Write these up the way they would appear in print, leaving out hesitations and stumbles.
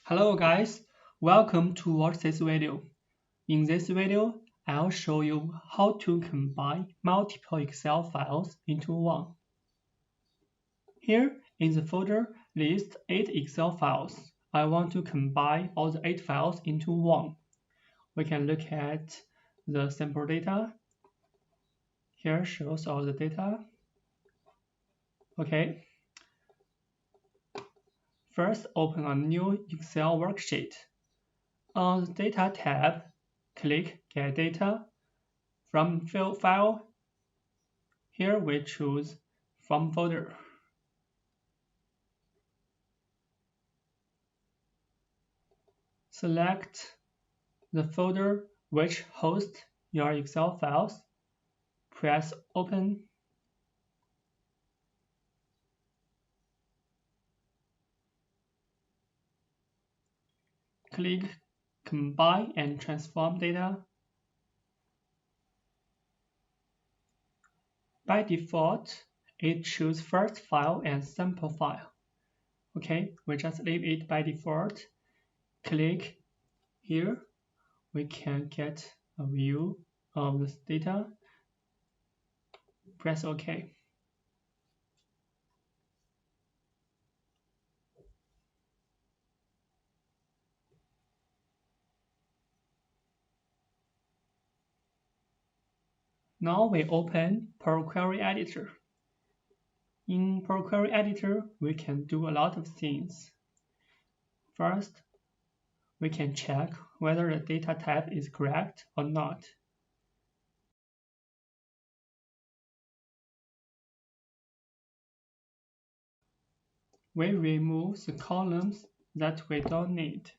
Hello guys, welcome to watch this video. In this video, I'll show you how to combine multiple Excel files into one. Here in the folder list 8 Excel files. I want to combine all the 8 files into one. We can look at the sample data. Here shows all the data. Okay. First, open a new Excel worksheet. On the Data tab, click Get Data. From File, here we choose From Folder. Select the folder which hosts your Excel files. Press Open. Click Combine and Transform Data. By default, it chooses first file and sample file. Okay, we just leave it by default. Click here. We can get a view of this data. Press OK. Now we open Power Query Editor. In Power Query Editor, we can do a lot of things. First, we can check whether the data type is correct or not. We remove the columns that we don't need.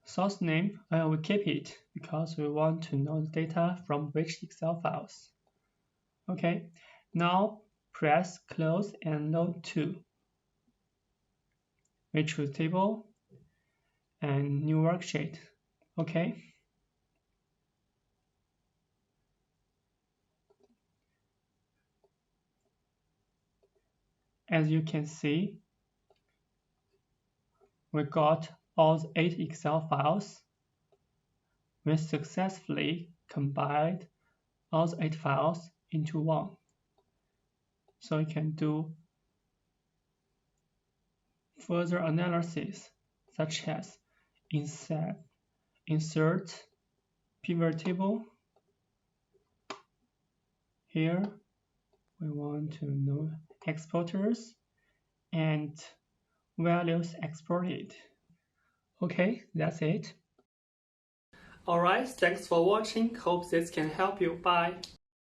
Source name, we keep it because we want to know the data from which Excel files. Okay, now press Close and Load to. We choose Table and New Worksheet. Okay. As you can see, we got all the 8 Excel files. We successfully combined all the 8 files into one. So you can do further analysis, such as insert pivot table. Here we want to know exporters and values exported. Okay, that's it. Alright, thanks for watching. Hope this can help you. Bye.